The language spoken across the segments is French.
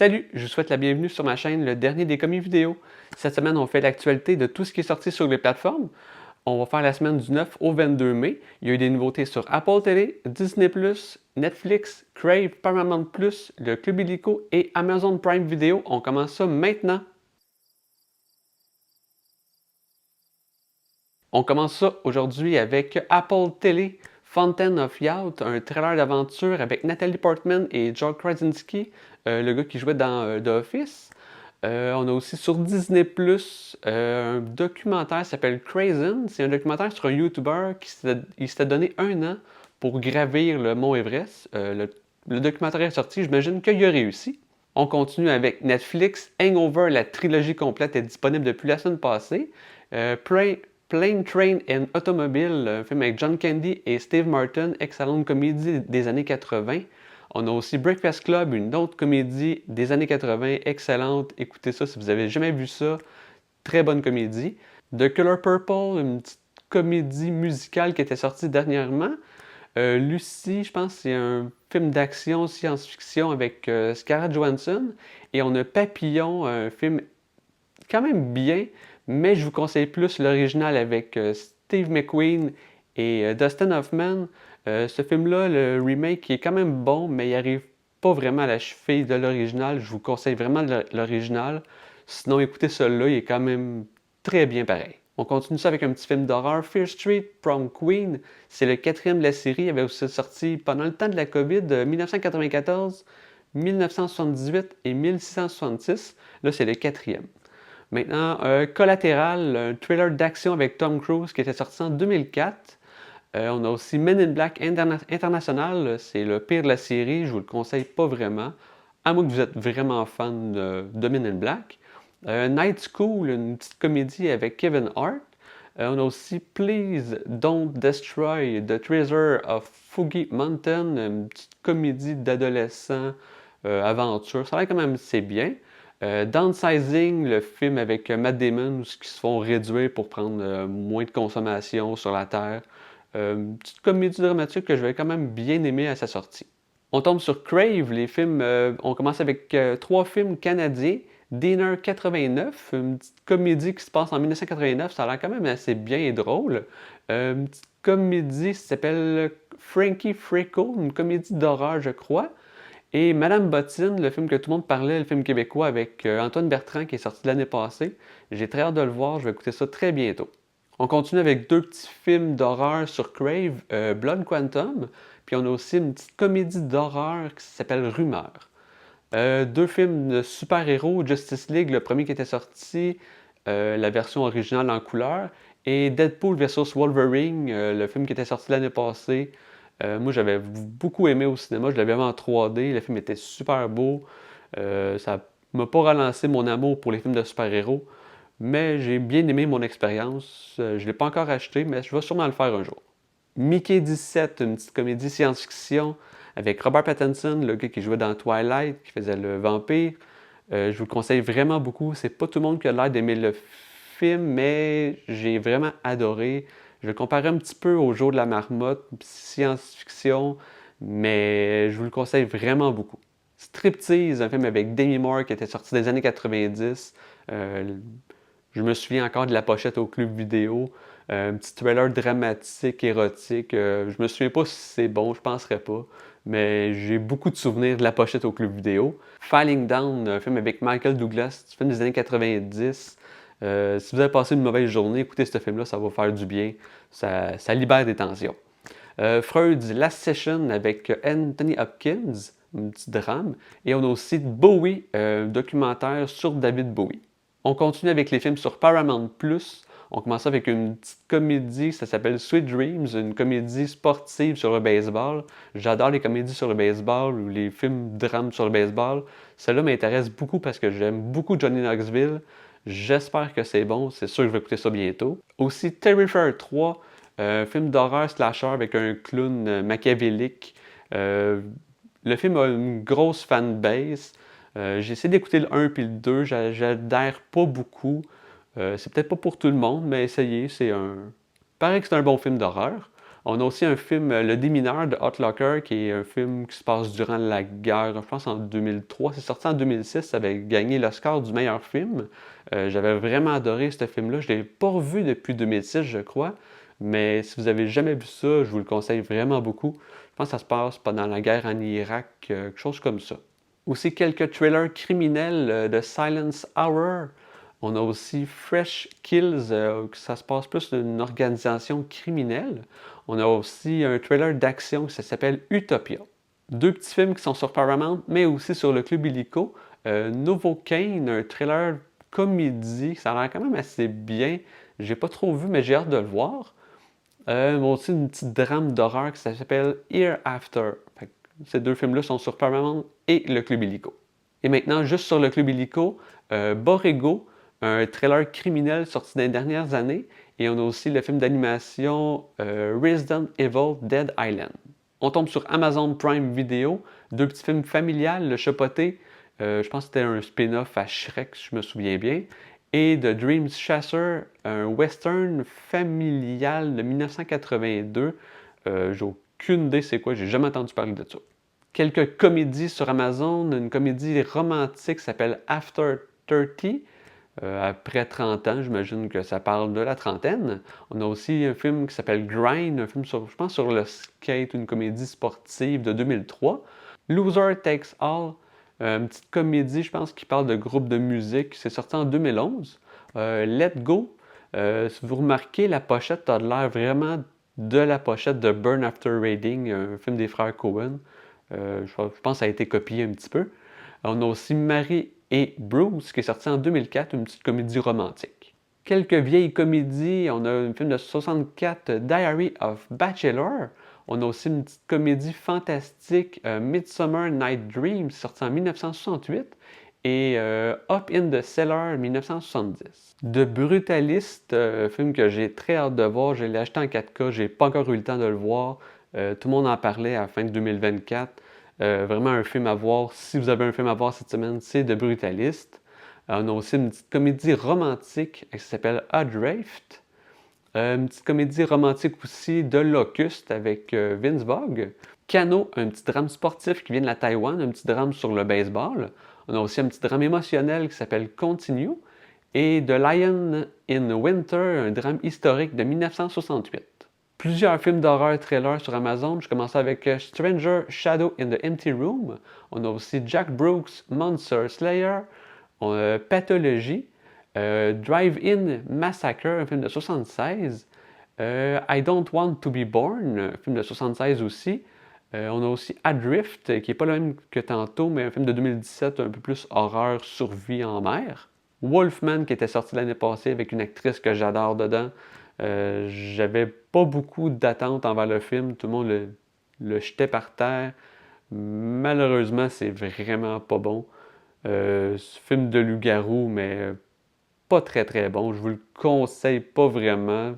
Salut, je vous souhaite la bienvenue sur ma chaîne Le Dernier des Commis vidéo. Cette semaine, on fait l'actualité de tout ce qui est sorti sur les plateformes. On va faire la semaine du 9 au 22 mai. Il y a eu des nouveautés sur Apple TV, Disney+, Netflix, Crave, Paramount+, le Club Illico et Amazon Prime Video. On commence ça maintenant. On commence ça aujourd'hui avec Apple Télé, Fountain of Youth, un trailer d'aventure avec Natalie Portman et Joel Krasinski, le gars qui jouait dans The Office. On a aussi sur Disney+, un documentaire qui s'appelle Crazen. C'est un documentaire sur un YouTuber qui s'était donné 1 an pour gravir le mont Everest. Le documentaire est sorti, j'imagine qu'il a réussi. On continue avec Netflix. Hangover, la trilogie complète est disponible depuis la semaine passée. Plane, Train and Automobile, un film avec John Candy et Steve Martin, excellente comédie des années 80. On a aussi Breakfast Club, une autre comédie des années 80, excellente. Écoutez ça si vous avez jamais vu ça. Très bonne comédie. The Color Purple, une petite comédie musicale qui était sortie dernièrement. Lucy, je pense, c'est un film d'action science-fiction avec Scarlett Johansson. Et on a Papillon, un film quand même bien, mais je vous conseille plus l'original avec Steve McQueen et Dustin Hoffman. Ce film-là, le remake, il est quand même bon, mais il n'arrive pas vraiment à la cheville de l'original. Je vous conseille vraiment l'original. Sinon, écoutez celui-là, il est quand même très bien pareil. On continue ça avec un petit film d'horreur, Fear Street Prom Queen. C'est le 4e de la série. Il avait aussi sorti pendant le temps de la COVID, 1994, 1978 et 1666. Là, c'est le 4e. Maintenant, Collatéral, un thriller d'action avec Tom Cruise qui était sorti en 2004. On a aussi Men in Black International, c'est le pire de la série, je vous le conseille pas vraiment, à moins que vous êtes vraiment fan de Men in Black. Night School, une petite comédie avec Kevin Hart. On a aussi Please Don't Destroy the Treasure of Fugi Mountain, une petite comédie d'adolescent aventure. Ça a l'air quand même assez bien. Downsizing, le film avec Matt Damon, où ils se font réduire pour prendre moins de consommation sur la Terre. Une petite comédie dramatique que je vais quand même bien aimer à sa sortie. On tombe sur Crave, les films. On commence avec 3 films canadiens. Dinner 89, une petite comédie qui se passe en 1989, ça a l'air quand même assez bien et drôle. Une petite comédie qui s'appelle Frankie Freckle, une comédie d'horreur, je crois. Et Madame Bottine, le film que tout le monde parlait, le film québécois avec Antoine Bertrand qui est sorti l'année passée. J'ai très hâte de le voir, je vais écouter ça très bientôt. On continue avec 2 petits films d'horreur sur Crave, Blood Quantum, puis on a aussi une petite comédie d'horreur qui s'appelle Rumeur. 2 films de super-héros, Justice League, le premier qui était sorti, la version originale en couleur, et Deadpool vs Wolverine, le film qui était sorti l'année passée. Moi, j'avais beaucoup aimé au cinéma, je l'avais vu en 3D, le film était super beau. Ça m'a pas relancé mon amour pour les films de super-héros, mais j'ai bien aimé mon expérience. Je ne l'ai pas encore acheté, mais je vais sûrement le faire un jour. Mickey 17, une petite comédie science-fiction avec Robert Pattinson, le gars qui jouait dans Twilight, qui faisait le vampire. Je vous le conseille vraiment beaucoup. C'est pas tout le monde qui a l'air d'aimer le film, mais j'ai vraiment adoré. Je le comparais un petit peu au Jour de la marmotte, science-fiction, mais je vous le conseille vraiment beaucoup. Striptease, un film avec Demi Moore qui était sorti des années 90. Je me souviens encore de la pochette au club vidéo. Un petit trailer dramatique, érotique. Je me souviens pas si c'est bon, je penserais pas. Mais j'ai beaucoup de souvenirs de la pochette au club vidéo. Falling Down, un film avec Michael Douglas, un film des années 90. Si vous avez passé une mauvaise journée, écoutez ce film-là, ça va vous faire du bien. Ça libère des tensions. Freud's Last Session avec Anthony Hopkins, un petit drame. Et on a aussi Bowie, un documentaire sur David Bowie. On continue avec les films sur Paramount+. On commence avec une petite comédie, ça s'appelle Sweet Dreams, une comédie sportive sur le baseball. J'adore les comédies sur le baseball ou les films drames sur le baseball. Celle-là m'intéresse beaucoup parce que j'aime beaucoup Johnny Knoxville. J'espère que c'est bon, c'est sûr que je vais écouter ça bientôt. Aussi Terrifier 3, un film d'horreur slasher avec un clown machiavélique. Le film a une grosse fanbase. J'ai essayé d'écouter le 1 puis le 2, j'adhère pas beaucoup. C'est peut-être pas pour tout le monde, mais essayez, paraît que c'est un bon film d'horreur. On a aussi un film, Le Démineur de Hot Locker, qui est un film qui se passe durant la guerre, je pense en 2003. C'est sorti en 2006, ça avait gagné l'Oscar du meilleur film. J'avais vraiment adoré ce film-là. Je ne l'ai pas revu depuis 2006, je crois. Mais si vous avez jamais vu ça, je vous le conseille vraiment beaucoup. Je pense que ça se passe pendant la guerre en Irak, quelque chose comme ça. Aussi quelques thrillers criminels de Silence Hour. On a aussi Fresh Kills, que ça se passe plus d'une organisation criminelle. On a aussi un trailer d'action qui s'appelle Utopia. Deux petits films qui sont sur Paramount, mais aussi sur le Club Illico. Novocaine, un trailer comédie, ça a l'air quand même assez bien. J'ai pas trop vu, mais j'ai hâte de le voir. Aussi une petite drame d'horreur qui s'appelle Hereafter. Ces deux films-là sont sur Paramount et le Club Illico. Et maintenant, juste sur le Club Illico, Borrego, un trailer criminel sorti dans les dernières années. Et on a aussi le film d'animation Resident Evil Dead Island. On tombe sur Amazon Prime Video, deux petits films familiales, Le Chapoté, je pense que c'était un spin-off à Shrek, si je me souviens bien, et The Dreams Chaser, un western familial de 1982. J'ai aucune idée c'est quoi, j'ai jamais entendu parler de ça. Quelques comédies sur Amazon, une comédie romantique qui s'appelle After 30. Après 30 ans, j'imagine que ça parle de la trentaine. On a aussi un film qui s'appelle Grind, un film sur, je pense, sur le skate, une comédie sportive de 2003. Loser Takes All, une petite comédie, je pense, qui parle de groupe de musique. C'est sorti en 2011. Let Go, si vous remarquez, la pochette a l'air vraiment de la pochette de Burn After Reading, un film des frères Coen. Je pense que ça a été copié un petit peu. On a aussi Marie et Bruce, qui est sorti en 2004, une petite comédie romantique. Quelques vieilles comédies, on a un film de 64, Diary of Bachelor. On a aussi une petite comédie fantastique, Midsummer Night Dream, sorti en 1968. Et Up in the Cellar, 1970. De Brutalist, film que j'ai très hâte de voir. Je l'ai acheté en 4K, j'ai pas encore eu le temps de le voir. Tout le monde en parlait à la fin de 2024. Vraiment un film à voir. Si vous avez un film à voir cette semaine, c'est de Brutalist. On a aussi une petite comédie romantique qui s'appelle Adrift. Une petite comédie romantique aussi de Locust avec Vince Vaughn. Cano, un petit drame sportif qui vient de la Taïwan, un petit drame sur le baseball. On a aussi un petit drame émotionnel qui s'appelle Continue. Et The Lion in Winter, un drame historique de 1968. Plusieurs films d'horreur thriller sur Amazon. Je commence avec Stranger Shadow in the Empty Room. On a aussi Jack Brooks Monster Slayer. On a Pathology. Drive-In Massacre, un film de 76. I Don't Want to Be Born, un film de 76 aussi. On a aussi Adrift, qui n'est pas le même que tantôt, mais un film de 2017, un peu plus horreur, survie en mer. Wolfman, qui était sorti l'année passée avec une actrice que j'adore dedans. J'avais pas beaucoup d'attentes envers le film. Tout le monde le jetait par terre. Malheureusement, c'est vraiment pas bon. Film de loup-garou, mais pas très très bon. Je vous le conseille pas vraiment.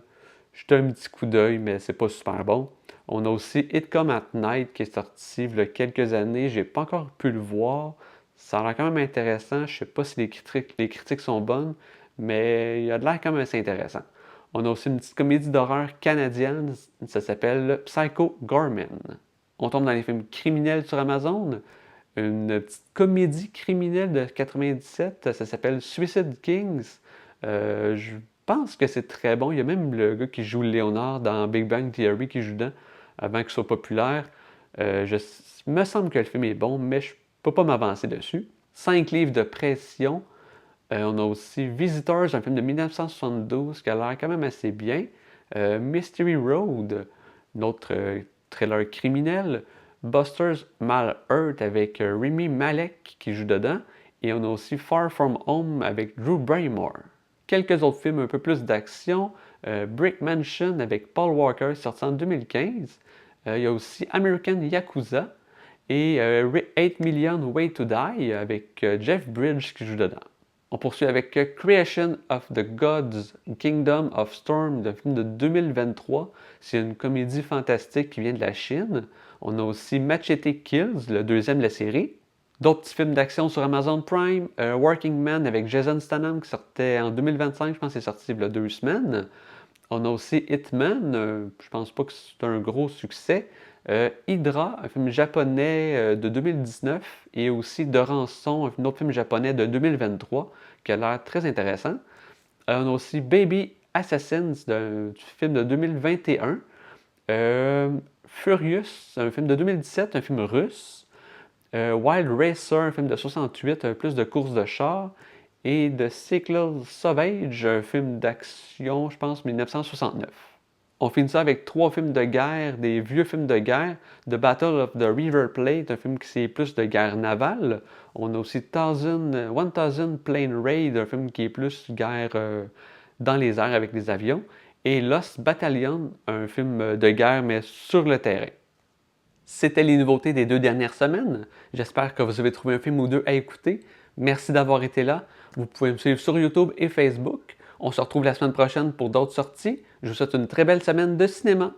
Jetez un petit coup d'œil, mais c'est pas super bon. On a aussi It Come at Night qui est sorti il y a quelques années. J'ai pas encore pu le voir. Ça a l'air quand même intéressant. Je sais pas si les critiques sont bonnes, mais il a de l'air quand même assez intéressant. On a aussi une petite comédie d'horreur canadienne. Ça s'appelle Psycho Gorman. On tombe dans les films criminels sur Amazon. Une petite comédie criminelle de 97. Ça s'appelle Suicide Kings. Je pense que c'est très bon. Il y a même le gars qui joue Léonard dans Big Bang Theory qui joue dedans avant qu'il soit populaire. Me semble que le film est bon, mais je ne peux pas m'avancer dessus. 5 livres de pression. On a aussi Visitors, un film de 1972 qui a l'air quand même assez bien. Mystery Road, notre thriller criminel. Busters Malhurt avec Remy Malek qui joue dedans. Et on a aussi Far From Home avec Drew Barrymore. Quelques autres films un peu plus d'action. Brick Mansion avec Paul Walker, sorti en 2015. Il y a aussi American Yakuza et 8 Million Way to Die avec Jeff Bridges qui joue dedans. On poursuit avec Creation of the Gods, Kingdom of Storm, un film de 2023. C'est une comédie fantastique qui vient de la Chine. On a aussi Machete Kills, le deuxième de la série. D'autres petits films d'action sur Amazon Prime. Working Man avec Jason Statham qui sortait en 2025, je pense que c'est sorti il y a 2 semaines. On a aussi Hitman, je pense pas que c'est un gros succès. Hydra, un film japonais de 2019, et aussi De Rançon, un autre film japonais de 2023, qui a l'air très intéressant. On a aussi Baby Assassins, du film de 2021. Furious, un film de 2017, un film russe. Wild Racer, un film de 68, plus de courses de chars. Et The Sickle Sauvage, un film d'action, je pense, 1969. On finit ça avec 3 films de guerre, des vieux films de guerre. The Battle of the River Plate, un film qui est plus de guerre navale. On a aussi 1000 Plane Raid, un film qui est plus guerre dans les airs avec des avions. Et Lost Battalion, un film de guerre mais sur le terrain. C'était les nouveautés des 2 dernières semaines. J'espère que vous avez trouvé un film ou deux à écouter. Merci d'avoir été là. Vous pouvez me suivre sur YouTube et Facebook. On se retrouve la semaine prochaine pour d'autres sorties. Je vous souhaite une très belle semaine de cinéma.